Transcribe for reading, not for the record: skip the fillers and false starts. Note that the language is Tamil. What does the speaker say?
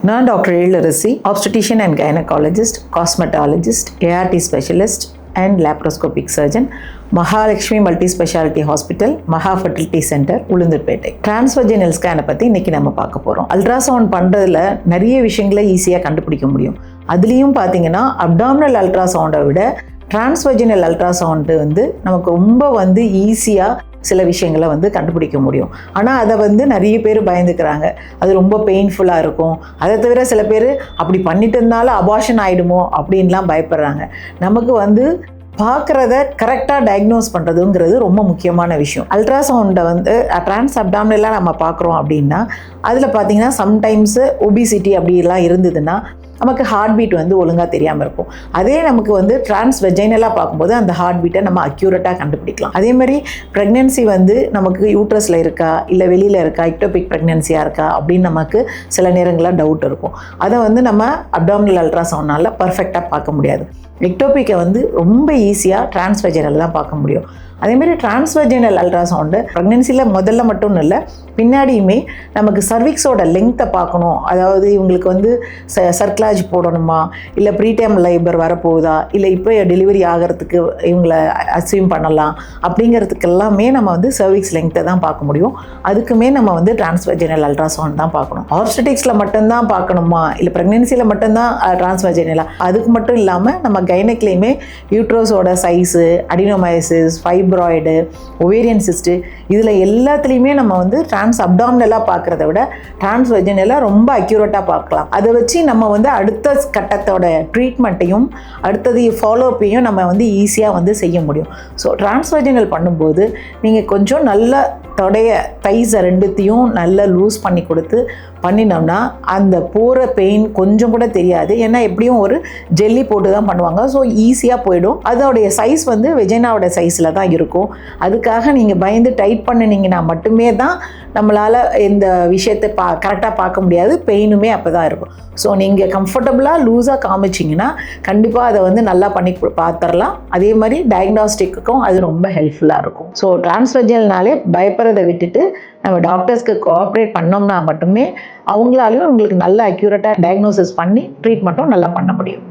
நான் doctor Ezhilarasi, obstetrician and gynecologist, cosmetologist, ART specialist and laparoscopic surgeon, Mahalakshmi multi speciality hospital, மகா ஃபர்டிலிட்டி சென்டர், உளுந்தூர்பேட்டை. டிரான்ஸ்வஜினல் ஸ்கேனை பற்றி இன்றைக்கி நம்ம பார்க்க போகிறோம். அல்ட்ராசவுண்ட் பண்ணுறதுல நிறைய விஷயங்களை ஈஸியாக கண்டுபிடிக்க முடியும். அதுலேயும் பார்த்தீங்கன்னா அப்டாமினல் அல்ட்ராசவுண்டை விட டிரான்ஸ்வஜினல் அல்ட்ராசவுண்டு நமக்கு ரொம்ப ஈஸியாக சில விஷயங்களை கண்டுபிடிக்க முடியும். ஆனால் அதை நிறைய பேர் பயந்துக்கிறாங்க. அது ரொம்ப பெயின்ஃபுல்லாக இருக்கும். அதை தவிர சில பேர் அப்படி பண்ணிட்டு இருந்தாலும் அபார்ஷன் ஆகிடுமோ அப்படின்லாம் பயப்படுறாங்க. நமக்கு பார்க்குறத கரெக்டாக டயக்னோஸ் பண்ணுறதுங்கிறது ரொம்ப முக்கியமான விஷயம். அல்ட்ராசவுண்டை டிரான்ஸ் அப்டாமினலாக நம்ம பார்க்குறோம் அப்படின்னா அதில் பார்த்தீங்கன்னா சம்டைம்ஸு ஒபிசிட்டி அப்படிலாம் இருந்ததுன்னா நமக்கு ஹார்ட் பீட் ஒழுங்காக தெரியாமல் இருக்கும். அதே நமக்கு டிரான்ஸ் வெஜைனலாக பார்க்கும்போது அந்த ஹார்ட் பீட்டை நம்ம அக்யூரேட்டாக கண்டுபிடிக்கலாம். அதே மாதிரி ப்ரெக்னென்சி நமக்கு யூட்ரஸில் இருக்கா இல்லை வெளியில் இருக்கா, எக்டோபிக் ப்ரெக்னென்சியாக இருக்கா அப்படின்னு நமக்கு சில நேரங்களில் டவுட் இருக்கும். அதை நம்ம அப்டாமினல் அல்ட்ராசவுண்டால் பர்ஃபெக்டாக பார்க்க முடியாது. எக்டோபிக்கை ரொம்ப ஈஸியாக டிரான்ஸ்வெஜைனல் தான் பார்க்க முடியும். அதேமாதிரி டிரான்ஸ்வெஜைனல் அல்ட்ராசவுண்டு ப்ரெக்னென்சியில் முதல்ல மட்டும் இல்லை, பின்னாடியுமே நமக்கு சர்விக்ஸோட லெங்க்த்தை பார்க்கணும். அதாவது இவங்களுக்கு சர்க்லாஜ் போடணுமா, இல்லை ப்ரீடைம் லைபர் வரப்போகுதா, இல்லை இப்போ டெலிவரி ஆகிறதுக்கு இவங்களை அசியூம் பண்ணலாம் அப்படிங்கிறதுக்கு எல்லாமே நம்ம சர்விக்ஸ் லெங்க்த்தை தான் பார்க்க முடியும். அதுக்குமே நம்ம டிரான்ஸ்வெஜைனல் அல்ட்ராசவுண்ட் தான் பார்க்கணும். ஆப்ஸ்டெடிக்ஸில் மட்டும்தான் பார்க்கணுமா, இல்லை ப்ரெக்னென்சியில் மட்டும்தான் டிரான்ஸ்வெஜைனலாக, அதுக்கு மட்டும் இல்லாமல் நம்ம கைனக்லேயுமே யூட்ரோஸோட size, adenomyosis, fibroid, ovarian cyst, இதில் எல்லாத்துலேயுமே நம்ம டிரான்ஸ் அப்டாமினலாக பார்க்குறத விட டிரான்ஸ்வெஜைனலாக ரொம்ப அக்யூரேட்டாக பார்க்கலாம். அதை வச்சு நம்ம அடுத்த கட்டத்தோட ட்ரீட்மெண்ட்டையும் அடுத்தது ஃபாலோஅப்பையும் நம்ம ஈஸியாக செய்ய முடியும். ஸோ டிரான்ஸ்வெஜைனல் பண்ணும்போது நீங்கள் கொஞ்சம் நல்ல தைஸை ரெண்டுத்தையும் நல்லா லூஸ் பண்ணி கொடுத்து பண்ணினோம்னா அந்த போகிற பெயின் கொஞ்சம் கூட தெரியாது. ஏன்னா எப்படியும் ஒரு ஜெல்லி போட்டு தான் பண்ணுவாங்க. ஸோ ஈஸியாக போயிடும். அதோடைய சைஸ் வெஜைனாவோட சைஸில் தான் இருக்கும். அதுக்காக நீங்கள் பயந்து டைட் பண்ணினீங்கன்னா மட்டுமே தான் நம்மளால் இந்த விஷயத்தை கரெக்டாக பார்க்க முடியாது. பெயினுமே அப்போ தான் இருக்கும். ஸோ நீங்கள் கம்ஃபர்டபுளாக லூஸாக காமிச்சிங்கன்னா கண்டிப்பாக அதை நல்லா பண்ணி பார்த்துடலாம். அதே மாதிரி டயக்னாஸ்டிக்கும் அது ரொம்ப ஹெல்ப்ஃபுல்லாக இருக்கும். ஸோ டிரான்ஸ்வெஜைனல்னாலே பயப்படுறதை விட்டுட்டு நம்ம டாக்டர்ஸ்க்கு கோஆப்ரேட் பண்ணோம்னா மட்டுமே அவங்களாலையும் உங்களுக்கு நல்ல அக்யூரேட்டாக டயக்னோசிஸ் பண்ணி ட்ரீட்மெண்ட்டும் நல்லா பண்ண முடியும்.